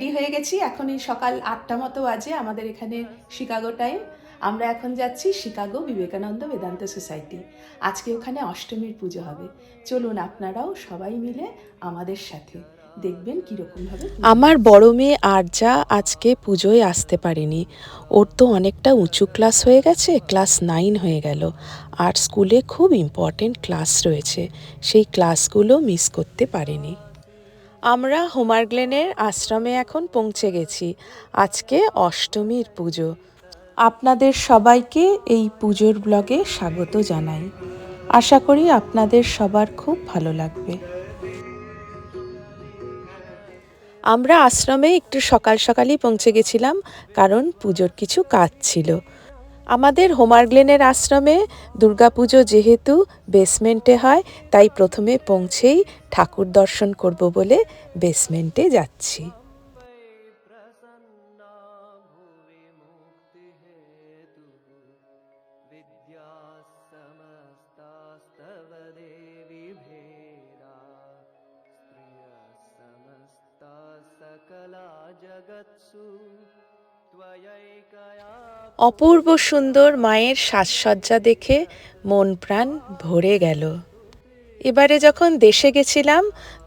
Ready হয়ে গেছি, এখন এই সকাল 8টা মতো বাজে আমাদের এখানে শিকাগো টাইম। আমরা এখন যাচ্ছি শিকাগো বিবেকানন্দ বেদান্ত সোসাইটি। আজকে ওখানে অষ্টমীর পুজো হবে। চলুন আপনারাও সবাই মিলে আমাদের সাথে দেখবেন কীরকম ভাবে। আমার বড় মেয়ে আরজা আজকে পুজোয় আসতে পারেনি। ওর তো অনেকটা উঁচু ক্লাস হয়ে গেছে, ক্লাস 9 হয়ে গেল। আর স্কুলে খুব ইম্পর্টেন্ট ক্লাস রয়েছে, সেই ক্লাসগুলো মিস করতে পারেনি। আমরা হোমারগ্লেনের আশ্রমে এখন পৌঁছে গেছি। আজকে অষ্টমীর পুজো। আপনাদের সবাইকে এই পুজোর ব্লগে স্বাগত জানাই। আশা করি আপনাদের সবার খুব ভালো লাগবে। আমরা আশ্রমে একটু সকাল সকালই পৌঁছে গেছিলাম, কারণ পুজোর কিছু কাজ ছিল। আমাদের হোমারগ্লেনের আশ্রমে দুর্গাপুজো যেহেতু বেসমেন্টে হয়, তাই প্রথমে পৌঁছেই ঠাকুর দর্শন করব বলে বেসমেন্টে যাচ্ছি। অপূর্ব সুন্দর মায়ের সাজসজ্জা দেখে মন প্রাণ ভরে গেল। এবারে যখন দেশে গেছিলাম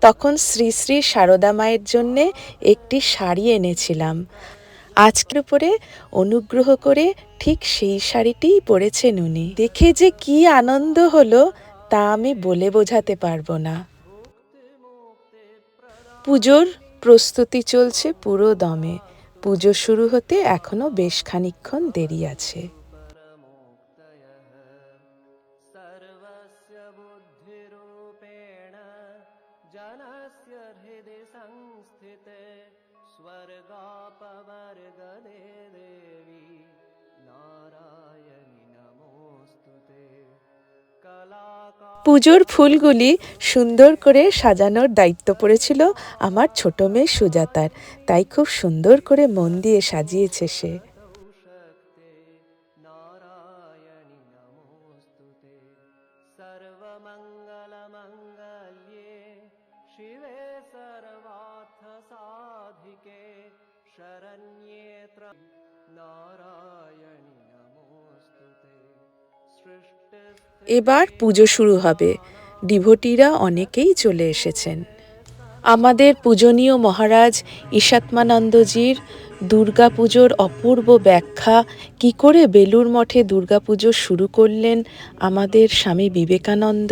তখন শ্রী শ্রী সারদা মায়ের জন্যে একটি শাড়ি এনেছিলাম। আজকের উপরে অনুগ্রহ করে ঠিক সেই শাড়িটিই পরেছেন উনি। দেখে যে কি আনন্দ হলো তা আমি বলে বোঝাতে পারবো না। পুজোর প্রস্তুতি চলছে পুরো দমে। পুজো শুরু হতে এখনো বেশ খানিকক্ষণ দেরি আছে। পুজোর ফুলগুলি সুন্দর করে সাজানোর দায়িত্ব পড়েছিল আমার ছোট মেয়ে সুজাতার, তাই খুব সুন্দর করে মন দিয়ে সাজিয়েছে সে। এবার পুজো শুরু হবে। ডিভোটিরা অনেকেই চলে এসেছেন। আমাদের পূজনীয় মহারাজ ঈশাত্মানন্দজির দুর্গাপুজোর অপূর্ব ব্যাখ্যা, কি করে বেলুর মঠে দুর্গাপুজো শুরু করলেন আমাদের স্বামী বিবেকানন্দ,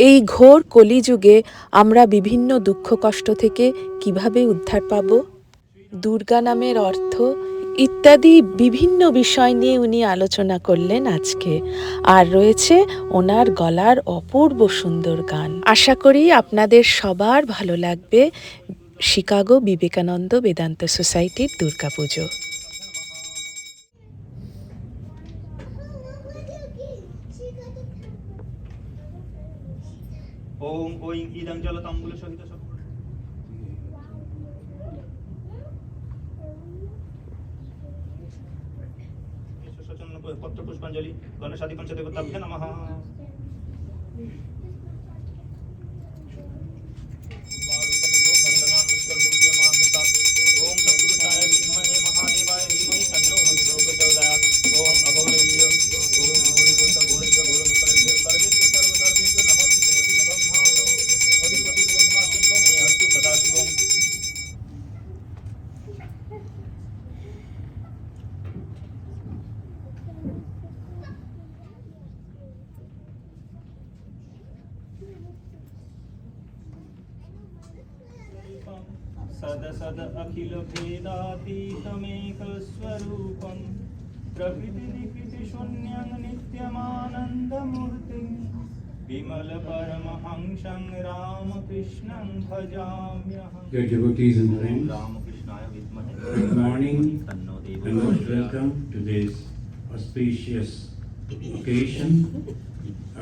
এই ঘোর কলিযুগে আমরা বিভিন্ন দুঃখ কষ্ট থেকে কিভাবে উদ্ধার পাব, দুর্গা নামের অর্থ ইত্যাদি বিভিন্ন বিষয় নিয়ে উনি আলোচনা করলেন আজকে। আর রয়েছে ওনার গলার অপূর্ব সুন্দর গান। আশা করি আপনাদের সবার ভালো লাগবে শিকাগো বিবেকানন্দ বেদান্ত সোসাইটির দুর্গাপুজো। ওম ওং ইদং জলতাম্বুল সহিত পত্র পুষ্পাঞ্জলি গণেশাদি পঞ্চদেবতাভ্যো নমঃ। सद सद अखिल भेदातीतमेकस्वरूपं प्रकृति विकृति शून्यं नित्यमानन्दमूर्तिं विमल परमहंसं रामकृष्णं भजाम्यहम्। Dear devotees and friends, good morning and most welcome to this auspicious occasion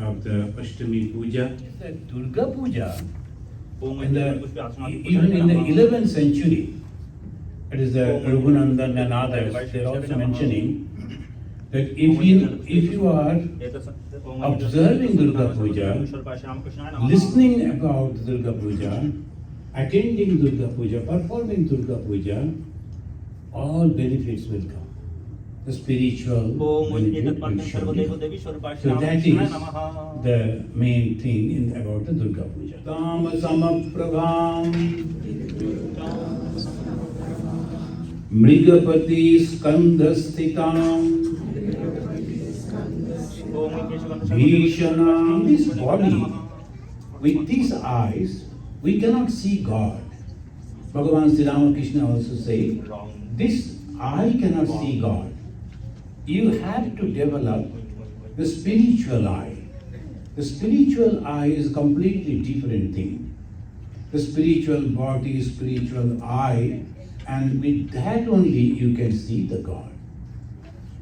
of the Ashtami Puja. The Durga Puja, even in the 11th century, it is the Raghunandan and others, they are also mentioning that if you are observing Durga Puja, listening about Durga Puja, attending Durga Puja, performing Durga Puja, all benefits will come. The spiritual benefit will surely come. So that is the main thing about the Durga Puja. Tam samaprabham mrigapati skandhasthitam bhishanam. This body, with these eyes, we cannot see God. Bhagavan Sri Ramakrishna also said, this eye cannot see God. You have to develop the spiritual eye. The spiritual eye is a completely different thing. The spiritual body, spiritual eye, and with that only you can see the God.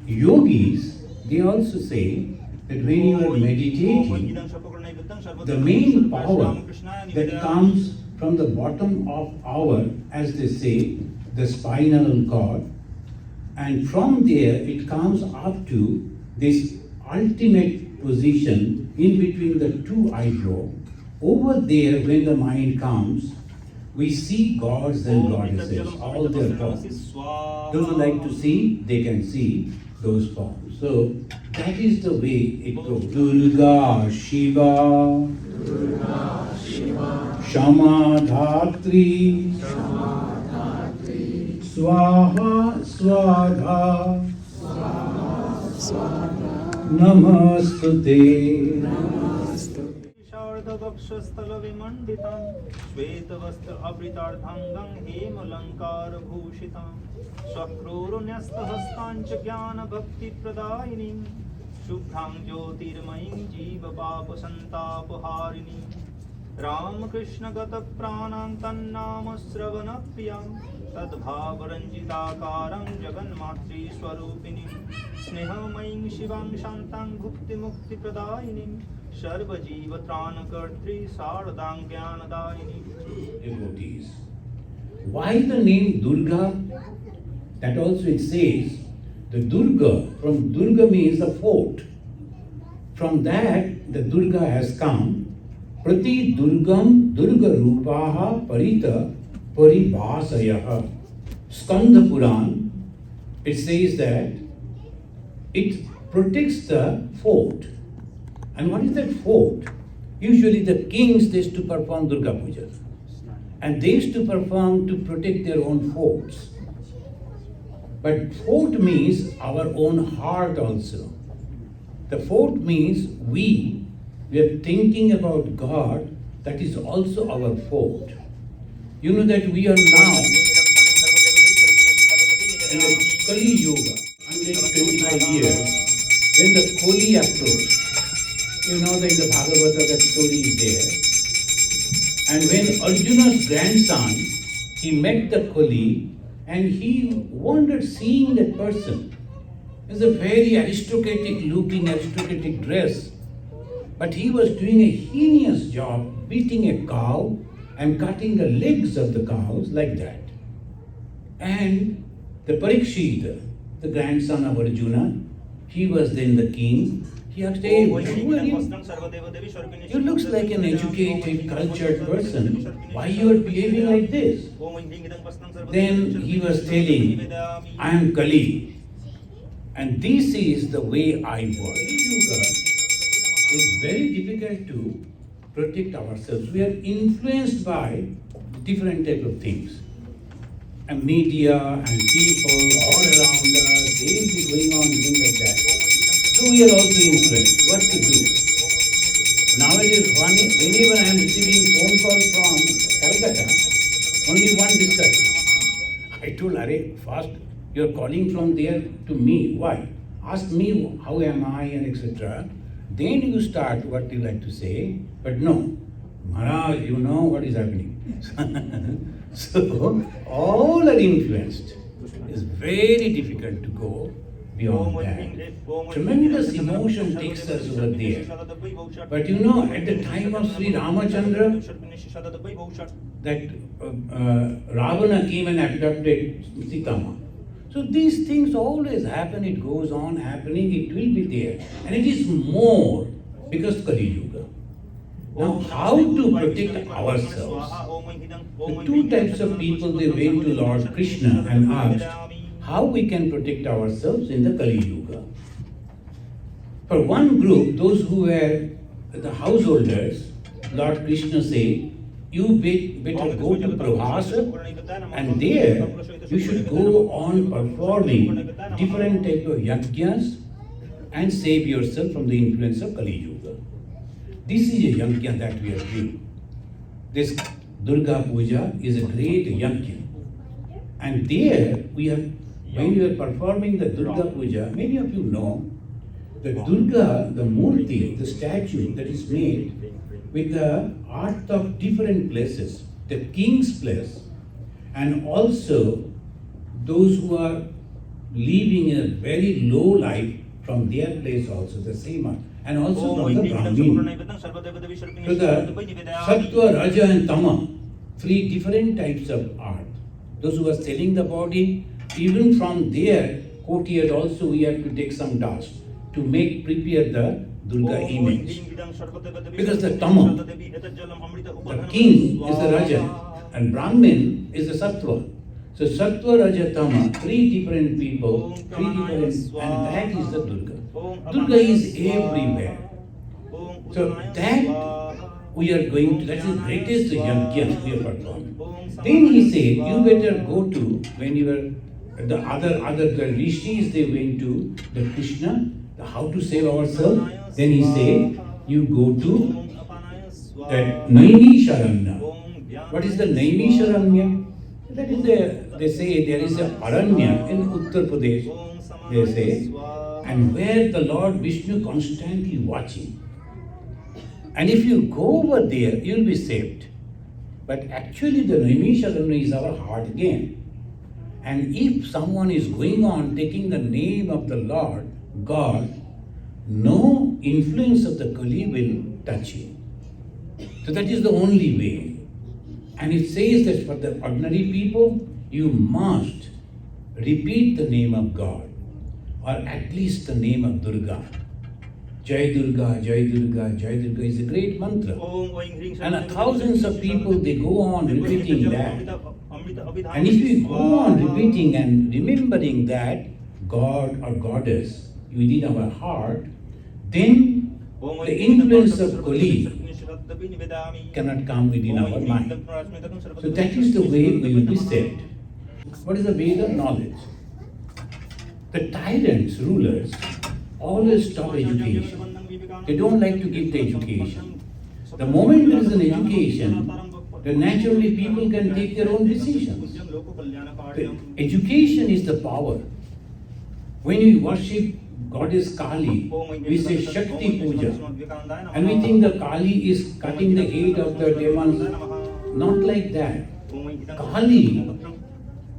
Yogis, they also say that when you are meditating, the main power that comes from the bottom of our, as they say, the spinal cord, and from there it comes up to this ultimate position in between the two eyebrows. Over there, when the mind comes, we see gods and goddesses, all their forms. Those who like to see, they can see those forms. So that is the way it goes. Durga, Shiva, Shama Dhatri, Swaha Swada, Namastute. शार्दवक्षस्थलविमण्डितं श्वेतवस्त्रावृतार्धाङ्गं हेमलङ्कारभूषितं शक्रोरुन्यस्तहस्ताञ्च ज्ञानभक्तिप्रदायिनीं शुभ्रां ज्योतिर्मयीं जीवपापसन्तापहारिणीं रामकृष्णगतप्राणां तन्नामश्रवणप्रियां तद्भावरञ्जिताकारं जगन्मातृस्वरूपिणीं स्नेहमयीं शिवां शान्तां भुक्तिमुक्तिप्रदायिनीं सर्वजीवत्राणकर्त्री Sharada ज्ञानदायिनी. Devotees. Why the name Durga? That also it says, the Durga, from Durga means the fort. From that, the Durga has come. Prati Durgam Durga Rupaha Parita Paribhasayaha. Skanda Puran, it says that it protects the fort. And what is that fort? Usually the kings, they used to perform Durga Puja. And they used to perform to protect their own forts. But fort means our own heart also. The fort means we are thinking about God, that is also our fort. You know that we are now in the Kali Yuga, 125 years, then the Kali approached. You know that in the Bhagavata that story is there. And when Arjuna's grandson, he met the Kali and he wondered seeing that person. It's a very aristocratic looking, aristocratic dress. But he was doing a heinous job, beating a cow and cutting the legs of the cows like that. And the Parikshit, the grandson of Arjuna, he was then the king. He asked, hey, who are you? You looks like an educated, cultured person. Why you are behaving like this? Then he was telling, I am Kali. And this is the way I work. Yuga is very difficult to protect ourselves. We are influenced by different type of things. And media and people all around us, they will be going on things like that. So we are also influenced. What to do? Nowadays, whenever I am receiving phone call from Calcutta, only one discussion. I told, Are, first you are calling from there to me. Why? Ask me how am I and etc. Then you start what you like to say. But no, Maharaj, you know what is happening. So all are influenced. It's very difficult to go beyond that. Tremendous emotion takes us over there. But you know, at the time of Sri Ramachandra, that Ravana came and abducted Sitama. So these things always happen, it goes on happening, it will be there. And it is more because Kali Yuga. Now, how to protect ourselves? The two types of people, they went to Lord Krishna and asked how we can protect ourselves in the Kali Yuga. For one group, those who were the householders, Lord Krishna said, you better go to Prabhasa, and there you should go on performing different type of yajnas and save yourself from the influence of Kali Yuga. This is a yajna that we are doing. This Durga puja is a great yajna. And there we are, when we are performing the Durga puja, many of you know, the Durga, the Murti, the statue that is made with the art of different places, the king's place, and also those who are living a very low life from their place also, the same art, and also from the Brahmin. So the Sattva, Raja and Tama, three different types of art. Those who are selling the body, even from their courtyard also we have to take some dust to prepare the Durga image. Because the Tama, the king is the Raja and Brahmin is the Sattva. So Sattva, Raja, Tama, three different people, and that is the Durga. Durga is everywhere. So that we are going to, that is the greatest yajna we are performing. Then he said, you better go to, when you were, the other rishis, they went to the Krishna, how to save ourselves. Then he said, you go to that Naimisharanya. What is the Naimisharanya? That is they say there is a Aranya in Uttar Pradesh, they say, and where the Lord Vishnu constantly watching. And if you go over there, you will be saved. But actually the Naimisharanya is our heart again. And if someone is going on taking the name of the Lord, God, no influence of the Kali will touch you. So that is the only way. And it says that for the ordinary people, you must repeat the name of God, or at least the name of Durga. Jai Durga, Jai Durga, Jai Durga is a great mantra. And thousands of people, they go on repeating that. And if you go on repeating and remembering that God or Goddess within our heart, then the influence of Kali cannot come within our mind. So that is the way we will be saved. What is the Veda? Knowledge. The tyrants, rulers, always stop education. They don't like to give the education. The moment there is an education, then naturally people can take their own decisions. The education is the power. When we worship Goddess Kali, we say Shakti Puja. And we think the Kali is cutting the head of the demons. Not like that. Kali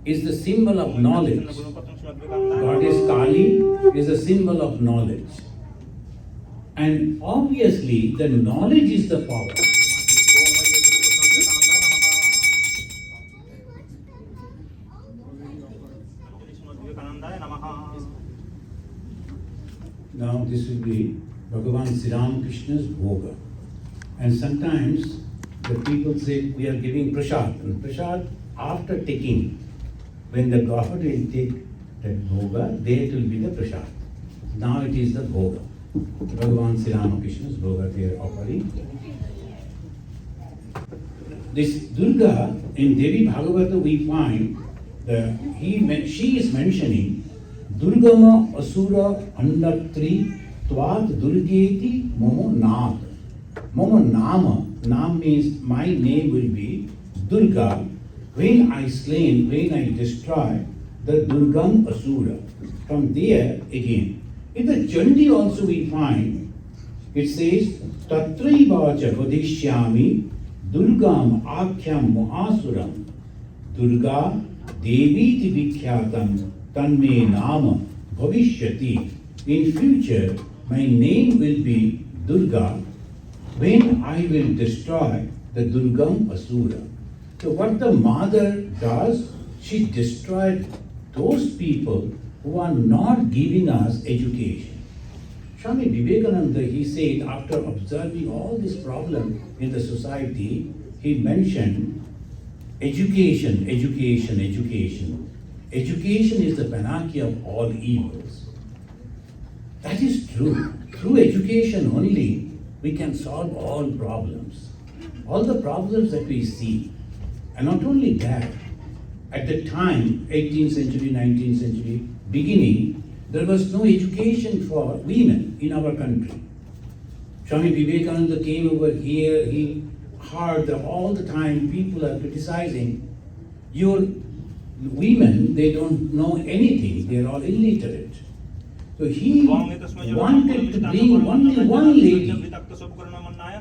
is the symbol of knowledge. Goddess Kali is a symbol of knowledge. And obviously, the knowledge is the power. Now this will be Bhagavan Sri Ramakrishna's Bhoga. And sometimes the people say we are giving prasad. And prasad, after taking, when the God will take that Bhoga, there it will be the prasad. Now it is the Bhoga. Bhagavan Sri Ramakrishna's Bhoga they are offering. This Durga, in Devi Bhagavata we find, she is mentioning Durgama Asura Andatri Tvat Durgeti Momo Nath. Momo Nama. Nam means my name will be Durga. When I destroy the Durgam Asura. From there again. In the Chandi also we find, it says, Tatraivacha Vadishyami Durgam Akhyam Mahasuram Durga Deviti Vikyatam Tanme Nama Bhavishyati. In future, my name will be Durga when I will destroy the Durgam Asura. So what the mother does, she destroyed those people who are not giving us education. Swami Vivekananda, he said, after observing all this problem in the society, he mentioned education, education, education. Education is the panacea of all evils. That is true. Through education only, we can solve all problems. All the problems that we see. And not only that, at the time, 18th century, 19th century, beginning, there was no education for women in our country. Swami Vivekananda came over here, he heard that all the time people are criticizing, your women, they don't know anything, they are all illiterate. So he wanted to bring only one lady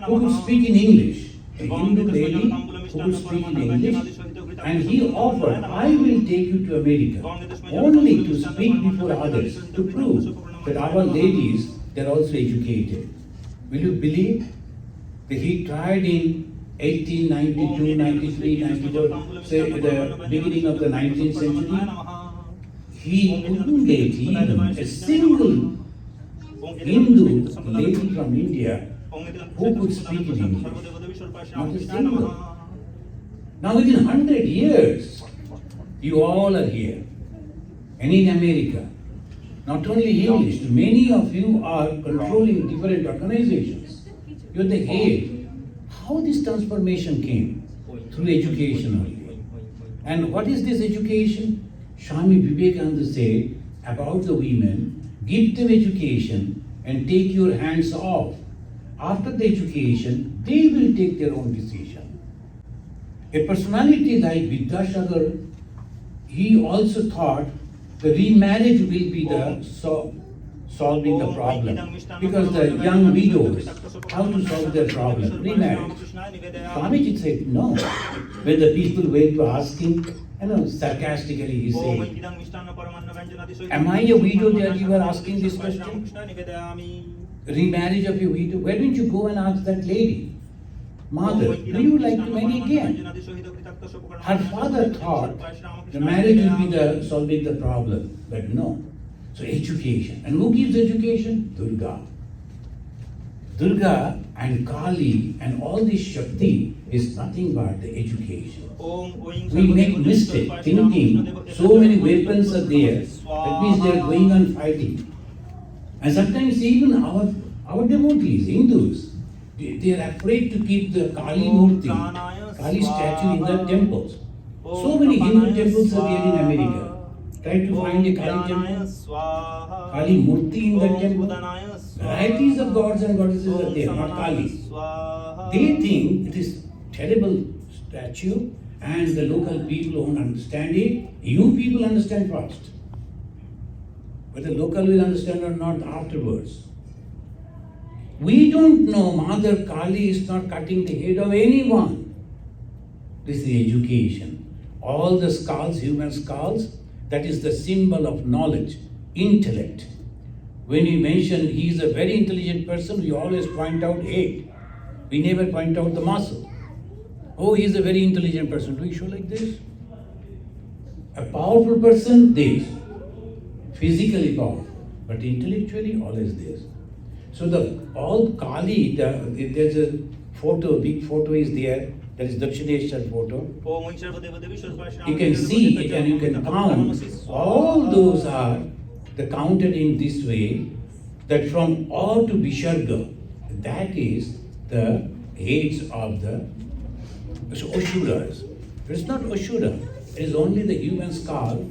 who could speak in English, a Hindu lady who could speak in English, and he offered, I will take you to America, only to speak before others, to prove that our ladies, they are also educated. Will you believe that he tried in 1892, 93, 94, say at the beginning of the 19th century? He couldn't get even a single Hindu lady from India who could speak in English. Not a single. Now within 100 years, you all are here. And in America, not only English, many of you are controlling different organizations. You're the head. How this transformation came? Through education only. And what is this education? Swami Vivekananda said about the women, give them education and take your hands off. After the education, they will take their own decision. A personality like Vidyasagar, he also thought the remarriage will be the solving the problem. Because the young widows, how to solve their problem? Remarriage. Swamiji said no. When the people went to ask him, sarcastically he said, am I a widow that you are asking this question? Remarriage of a widow? Why don't you go and ask that lady? Mother, do you like to marry again? Her father thought the marriage will be the solving the problem, but no. So education. And who gives education? Durga. Durga and Kali and all this Shakti is nothing but the education. We make mistake thinking so many weapons are there, that means they are going on fighting. And sometimes even our devotees, Hindus, they are afraid to keep the Kali Murti, Kali statue in the temples. So many Hindu temples are there in America. Try to find a Kali temple, Kali Murti in that temple. Varieties of gods and goddesses are there, not Kali. They think it is terrible statue and the local people won't understand it. You people understand first. Whether local will understand or not afterwards. We don't know Mother Kali is not cutting the head of anyone. This is education. All the skulls, human skulls, that is the symbol of knowledge, intellect. When we mention he is a very intelligent person, we always point out head. We never point out the muscle. Oh, he is a very intelligent person. Do we show like this? A powerful person, this. Physically powerful, but intellectually always this. So all Kali, there's a photo, big photo is there. That is Dakshineshwar photo. You can see it and you can count. All those are counted in this way, that from O to Visharga, that is the heads of the Asuras. It is not Asura, it is only the human skull,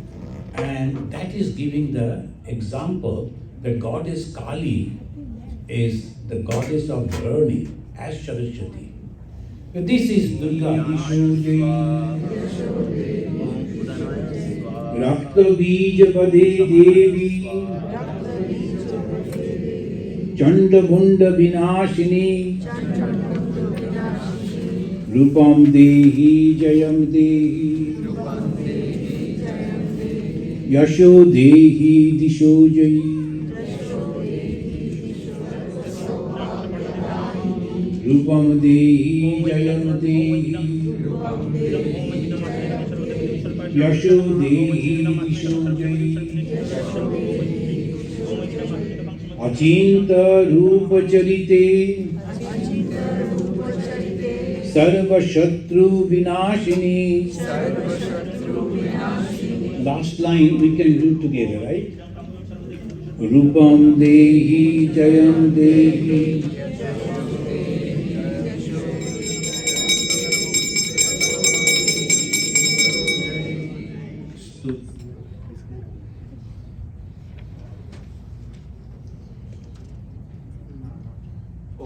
and that is giving the example that goddess Kali is the goddess of learning as Saraswati. This is Durga. Rakta Bija Pade Devi Chanda Munda Vinashini Rupam Dehi Jayam Dehi Yasho Dehi Disho Jayi Rupam Dehi Jayam Dehi Yasho Dehi Disho Jayi अचिंत्य रूप चरिते सर्व शत्रु विनाशिनी. Last line we can do together, right? Rupam dehi jayam dehi. ॐ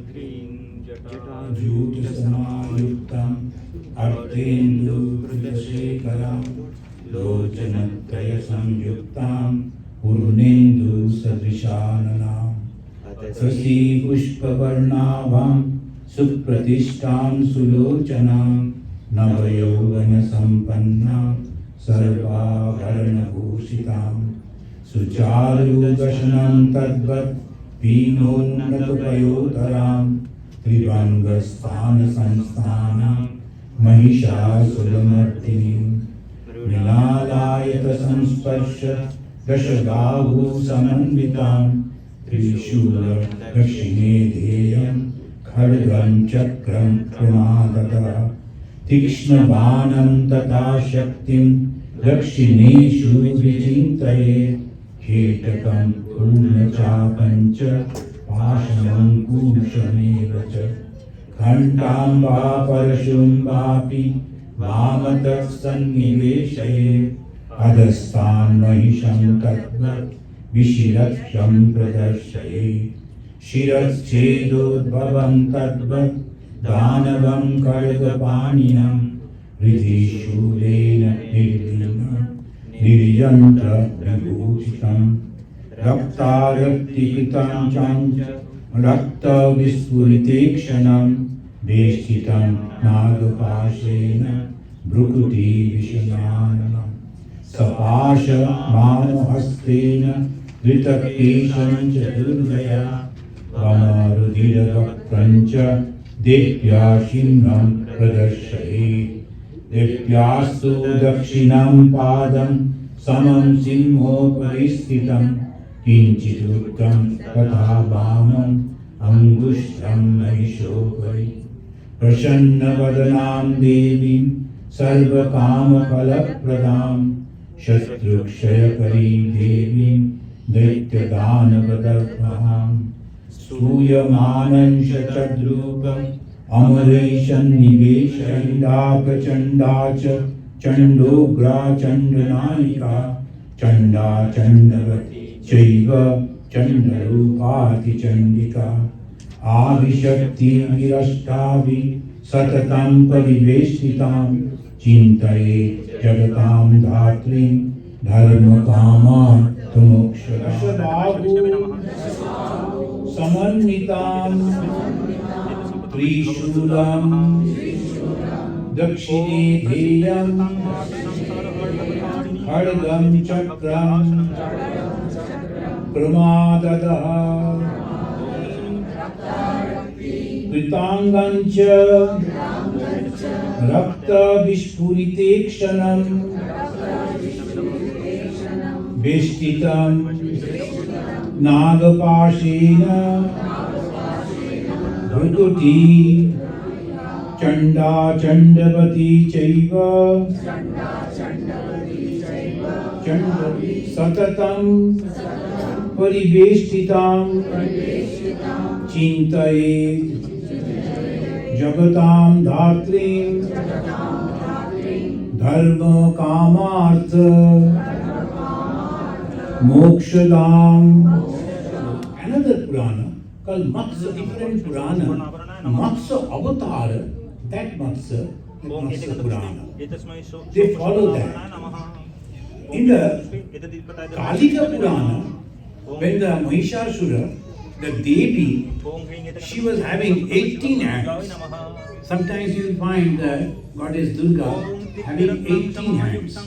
ह्रीं जटाजूटसमायुक्तम् अर्धेन्दुहृदशेखरां लोचनत्रयसंयुक्तां पूर्णेन्दुसदृशाननां शशिपुष्पवर्णाभां सुप्रतिष्ठां सुलोचनां नवयौवनसम्पन्नां सर्वाभरणभूषितां सुचारुदशनं तद्वत् पीनोन्नतपयोधरां त्रिभङ्गस्थानसंस्थानां महिषासुरमर्दिनीं मृणालायतसंस्पर्श दशबाहुसमन्वितां त्रिशूलदक्षिणे ध्येयं खड्गं चक्रं प्रमादतः तीक्ष्णबाणं तथा शक्तिं दक्षिणेषु विचिन्तयेत् कीटकं पूर्णचापं च पाशमङ्कुशमेव च घण्टां वा परशुं वापि वामतः सन्निवेशयेत् अधस्तान् महिषं तद्वत् विशिरक्षं प्रदर्शयेत् शिरश्छेदोद्भवं तद्वत् दानवं खड्गपाणिनं हृदि शूलेन निर्यन्त्रविभूषितं रक्तारक्तिकृतं च रक्तविस्फुरितेक्षणं वेष्टितं नागपाशेन भ्रुकुटिविशनाननं सपाशमानहस्तेन धृतकेशं च दुर्गया वमरुधिरवक्त्रं च देव्या शिम्नं प्रदर्शयेत् दिव्यास्तु दक्षिणं पादं समं सिंहोपरि स्थितं किञ्चिदुक्तं तथा वामम् अङ्गुष्ठं महिषोपरि प्रसन्नवदनां देवीं सर्वकामफलप्रदां शत्रुक्षयकरीं देवीं दैत्यदानवदर्पहां स्तूयमानं शतद्रूपम् अमरैशन्निवेशयिता प्रचण्डा च चण्डोग्रा चण्डनायिका चण्डा चण्डवती चैव चण्डरूपातिचण्डिका आदिशक्तिभिरष्टाभि सततं परिवेष्टितां चिन्तयेत् जगतां धात्रीं धर्मकामार्थमोक्षदां समन्वितां त्रिशूलं दक्षिणे ध्येयं खड्गं चक्रं प्रमादतः कृताङ्गं च रक्तविस्फुरितेक्षणं वेष्टितं नागपाशेन भृकुटी चण्डा चण्डवती चैव सततं परिवेष्टितां चिन्तयेत् जगतां धात्रीं धर्मकामार्थ मोक्षदाम्. Another Purana called Matsya, different Purana. Matsya Avatar, that Matsya Purana. They follow that. In the Kalika Purana, when the Mahishasura, the Devi, she was having 18 hands. Sometimes you will find the goddess Durga having 18 hands.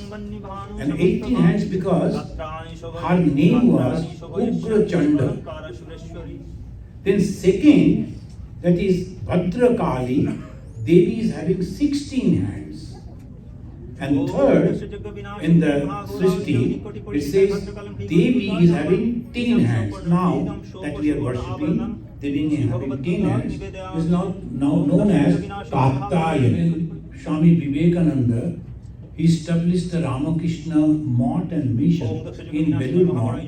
And 18 hands because her name was Ugra Chanda. Then second, that is Bhadrakali, Devi is having 16 hands. And third, in the Srishti, it says Devi is having 10 hands. Now that we are worshipping, Devi having 10 hands is now known as Katyayani. Swami Vivekananda, he established the Ramakrishna Moth and mission in Belur Moth.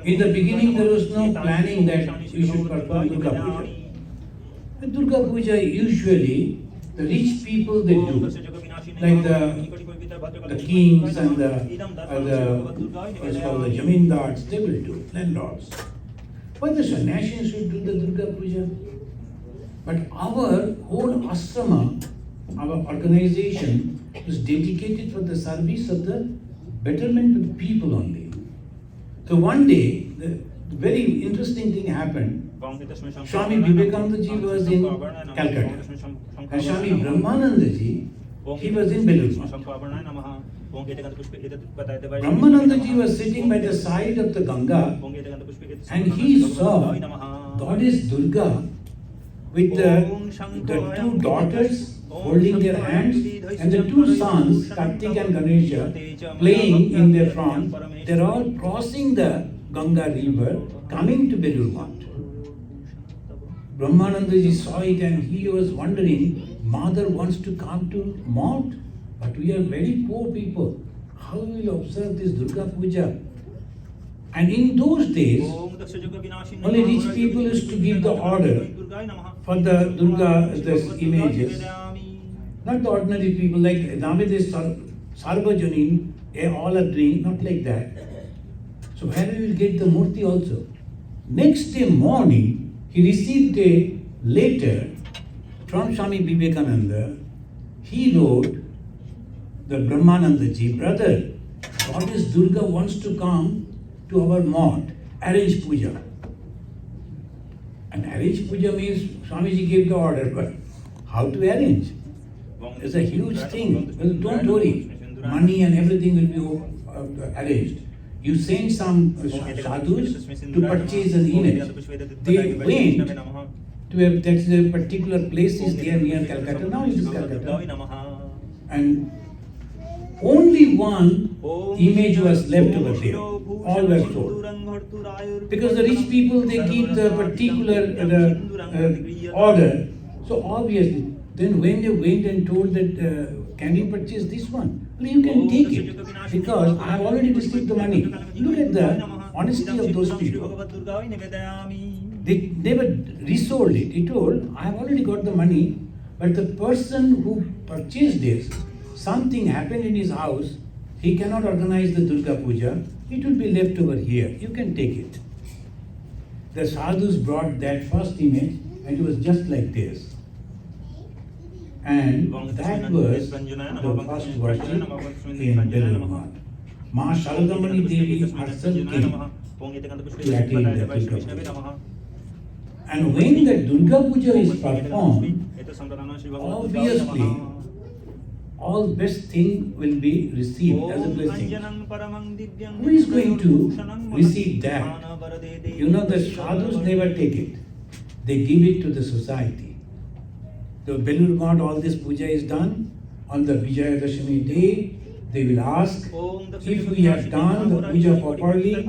In the beginning, there was no planning that we should perform Durga Puja. And Durga Puja usually the rich people they do, like the kings and the what's called the jamindars, they will do, landlords. Why the sannyasis should do the Durga Puja? But our whole asrama, our organization was dedicated for the service of the betterment of the people only. So one day, the very interesting thing happened. Swami Vivekananda ji was in Calcutta, and Swami Brahmananda ji, he was in Belur Moth. Brahmananda ji was sitting by the side of the Ganga, and he saw Goddess Durga with the two daughters holding their hands and the two sons, Kartik and Ganesha, playing in their front. They're all crossing the Ganga river, coming to Belur Moth. Brahmananda ji saw it and he was wondering, Mother wants to come to Moth, but we are very poor people. How will we observe this Durga Puja? And in those days, only rich people used to give the order for the Durga the images. Not the ordinary people, like nowadays Sarvajanin, all are doing, not like that. So where we will get the murti also? Next day morning, he received a letter from Swami Vivekananda. He wrote, the Brahmananda ji, brother, Goddess Durga wants to come to our Moth, arrange puja. And arrange puja means Swamiji gave the order, but how to arrange? It's a huge thing. Well, don't worry, money and everything will be arranged. You send some sadhus to purchase an image. They went to that's a particular place is there near Calcutta. Now it is Calcutta. And only one image was left over there. All were sold. Because the rich people, they keep the particular order. So obviously, then when they went and told that, can you purchase this one? Well, you can take it because I have already received the money. Look at the honesty of those people. They never resold it. He told, I have already got the money, but the person who purchased this, something happened in his house, he cannot organize the Durga Puja, it will be left over here. You can take it. The sadhus brought that first image and it was just like this. And that was the first worship in Belur Moth. Ma Sarada Devi herself came to attend the Durga Puja. And when the Durga Puja is performed, obviously all best thing will be received as a blessing. Who is going to receive that? You know, the sadhus never take it. They give it to the society. The Belur Moth, all this puja is done. On the Vijayadashami day, they will ask, if we have done the puja properly,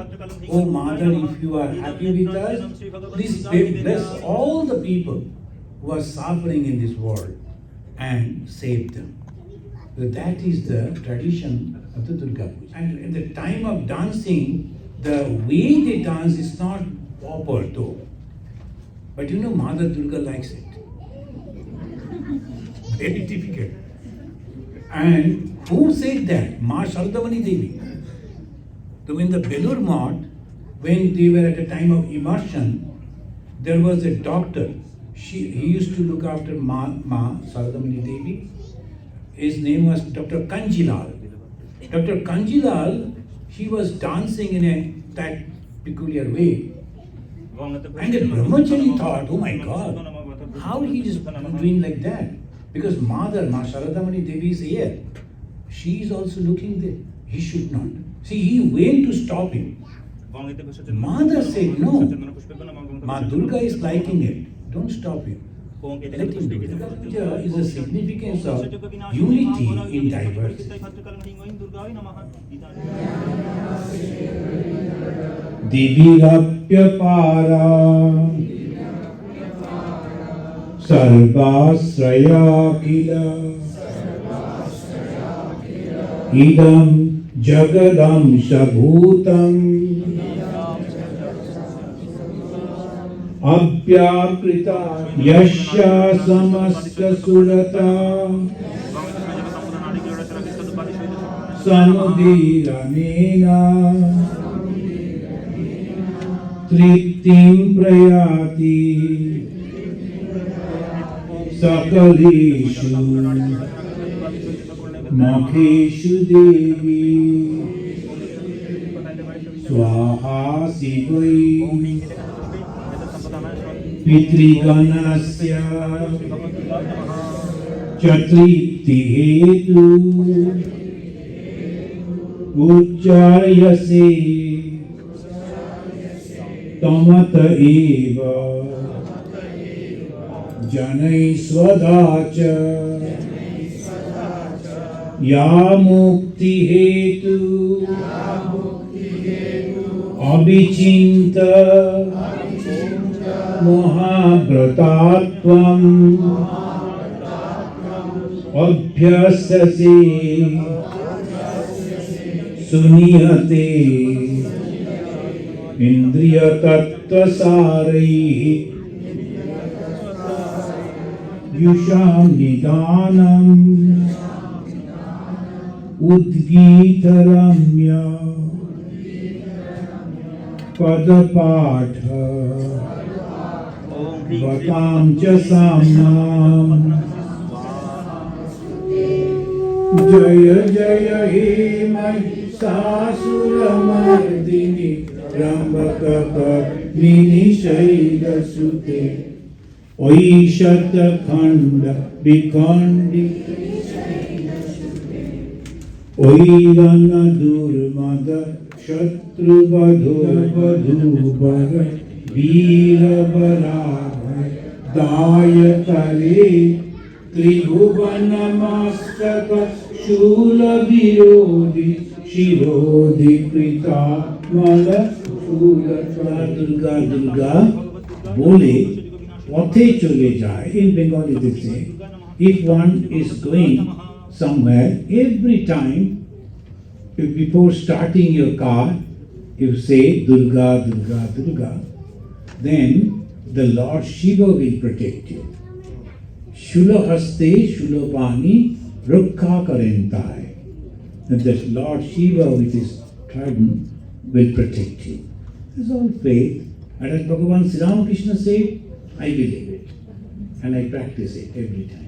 oh Mother, if you are happy with us, please bless all the people who are suffering in this world and save them. So that is the tradition of the Durga Puja. And at the time of dancing, the way they dance is not proper though. But you know, Mother Durga likes it. Very difficult. And who said that? Ma Sarada Devi. So in the Belur Moth, when they were at a time of immersion, there was a doctor. He used to look after Ma Sarada Devi. His name was Dr. Kanjilal. Dr. Kanjilal, he was dancing in that peculiar way. And the brahmachari thought, oh my God, how he is doing like that? Because Mother, Ma Sarada Devi is here. She is also looking there. He should not. See, he went to stop him. Mother said, no, Ma Durga is liking it. Don't stop him. Puja is a significance of unity in diversity. Divirapyapara Sarvasraya Kila Idam Jagadam Shabhutam Abhyakrita Yasya Samasta Surata Samudiranena Triptim Prayati Sakaleshu Makheshu Devi Swaha Sivai Pitriganasya Chatripti Hetu Ujjayase Tamata Eva Janai Swadacha Ya Mukti Hetu Abhichinta Mahabhratatvam Abhyasase Suniyate Indriya Tattva Saraihi Yusham Nidanam Udgitaramya Padapatha Vatam cha samnam Jaya Jaya He Mahishasuramardini Rambakapamini Shaidasute Oishata Khanda Bikondi Oirana Durmada Shatru Vadhubhara Veera Bharadha Daya Kale Tribhuvana Mastaka Shula Virodhi Shirodhi Prita Mala Shula Durga Durga Bole Pathe Chole Jai. In Bengali they say, if one is going somewhere, every time before starting your car, you say Durga, Durga, Durga, then the Lord Shiva will protect you. Shula haste, Shula pani, Rukha karentai. And the Lord Shiva with his trident will protect you. This is all faith. And as Bhagavan Sri Ramakrishna said, I believe it. And I practice it every time.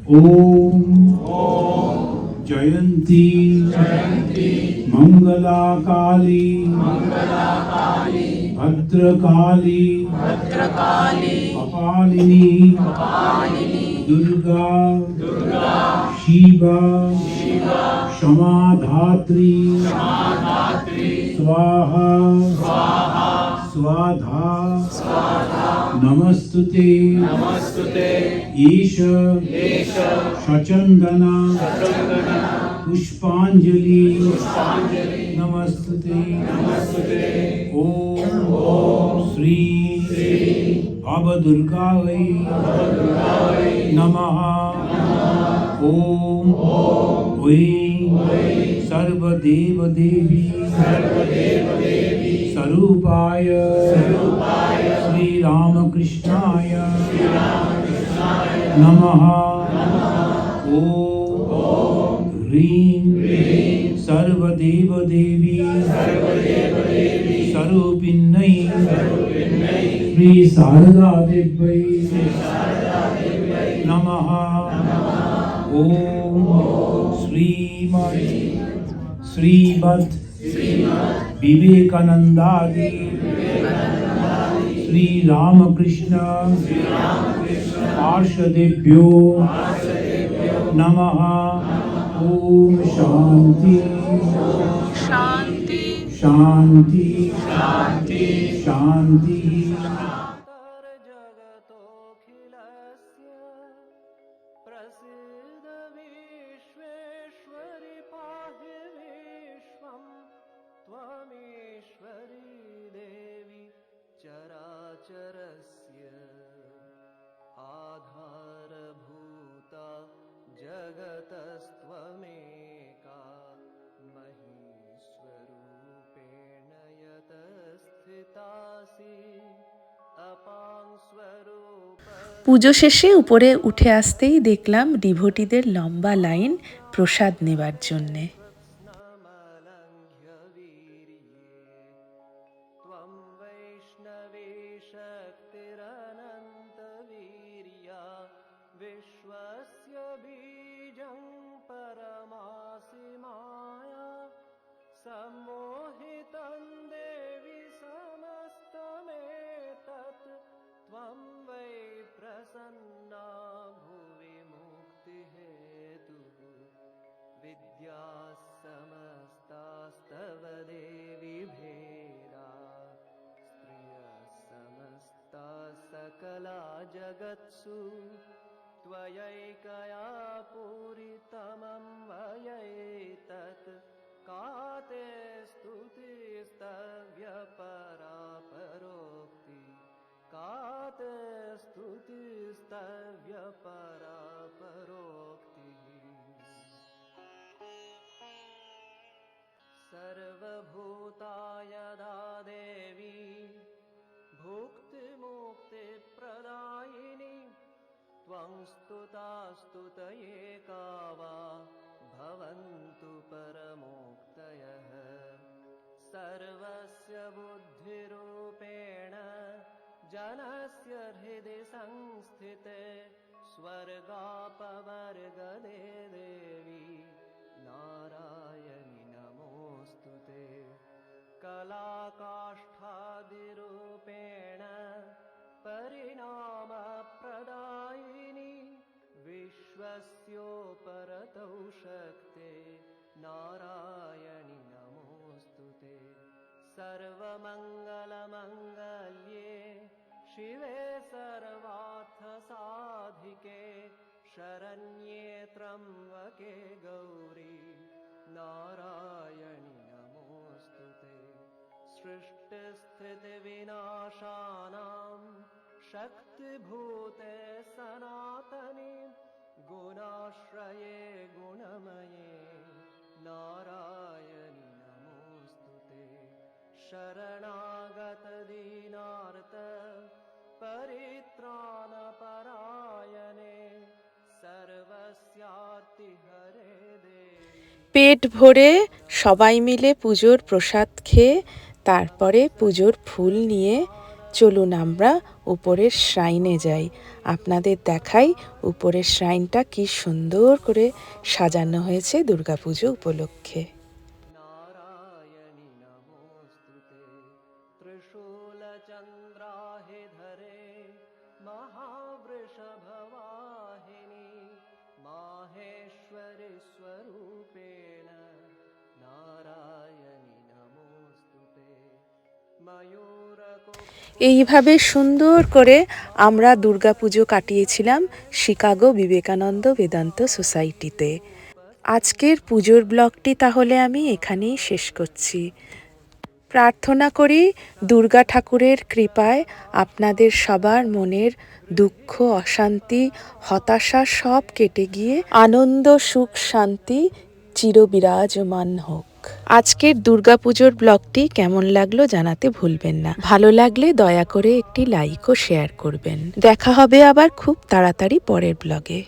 Om Jayanti Mangala Kali Bhadrakali Kapalini Durga Shiva Shamadhatri Swaha Swadha Namastute Isha Shachandana Pushpanjali Namastute Om Sri Bhava Durgavai Namaha Om Vim Sarva Deva Devi Sarupaya Sri Ramakrishnaya Namaha Om Hrim Sarva Deva Devi Sarupinnai Sri Sarada Devai Namaha Om Srimad Vivekananda Sri Ramakrishna Parshadebhyo Namaha Om Shanti Shanti Shanti जगतोऽखिलस्य प्रसीद विश्वेश्वरि पाहि विश्वं त्वमीश्वरी देवी चराचरस्य आधारभूता जगतस्त्वमेका महीस्वरूपेण यतस्थितासि अपां स्वरूप পুজো শেষে উপরে উঠে আসতেই দেখলাম ডিভোটিদের লম্বা লাইন প্রসাদ নেবার জন্যে। नमलङ्घ्य वीर्ये त्वं वैष्णवी शक्तिरनन्तवीर्या विश्वस्य बीजं परमासि माया सम्मोहितं देवि समस्तमेतत् त्वं वै प्रसन्ना भुवि मुक्तिहेतुः विद्याः समस्तास्तव देवि भेदा स्त्रियः समस्ताः सकला जगत्सु त्वयैकया पूरितमं वयैतत् का ते स्तुतिस्तव्यपरा परोक्ति का ते स्तुतिस्तव्यपरा परोक्तिः सर्वभूताय यदा देवी भुक्तिमुक्तिप्रदायिनी त्वं स्तुता स्तुतये का वा भवन्तु परमोक्तयः सर्वस्य बुद्धिरूपेण जनस्य हृदि संस्थिते स्वर्गापवर्गदे देवी नारायणि नमोऽस्तु ते कलाकाष्ठादिरूपेण परिणामप्रदायिनी विश्वस्योपरतौ शक्ते नारायणि नमोऽस्तु ते सर्वमङ्गलमङ्गल्ये शिवे सर्वार्थसाधिके शरण्ये त्र्यम्बके गौरी नारायणि नमोऽस्तु ते सृष्टिस्थितिविनाशानां शक्तिभूते सनातनी गुणाश्रये गुणमये नारायणि नमोऽस्तु ते शरणागतदीनार्त परित्राणपरायणे सर्वस्यार्तिहरे देवी। পেট ভরে সবাই মিলে পুজোর প্রসাদ খেয়ে তারপরে পুজোর ফুল নিয়ে চলুন আমরা উপরের শ্রাইনে যাই। আপনাদের দেখাই উপরের শ্রাইনটা কি সুন্দর করে সাজানো হয়েছে দুর্গাপুজো উপলক্ষে। नारायणि नमोऽस्तुते त्रिशूलचन्द्राहि धरे महावृषभवाहिनि माहेश्वरि स्वरूपेण नारायणि नमोऽस्तुते मयूरको এইভাবে সুন্দর করে আমরা দুর্গাপুজো কাটিয়েছিলাম শিকাগো বিবেকানন্দ বেদান্ত সোসাইটিতে। আজকের পুজোর ব্লগটি তাহলে আমি এখানেই শেষ করছি। প্রার্থনা করি দুর্গা ঠাকুরের কৃপায় আপনাদের সবার মনের দুঃখ, অশান্তি, হতাশা সব কেটে গিয়ে আনন্দ, সুখ, শান্তি চিরবিরাজমান হোক। আজকের দুর্গাপুজোর ব্লগটি কেমন লাগলো জানাতে ভুলবেন না। ভালো লাগলে দয়া করে একটি লাইক ও শেয়ার করবেন। দেখা হবে আবার খুব তাড়াতাড়ি পরের ব্লগে।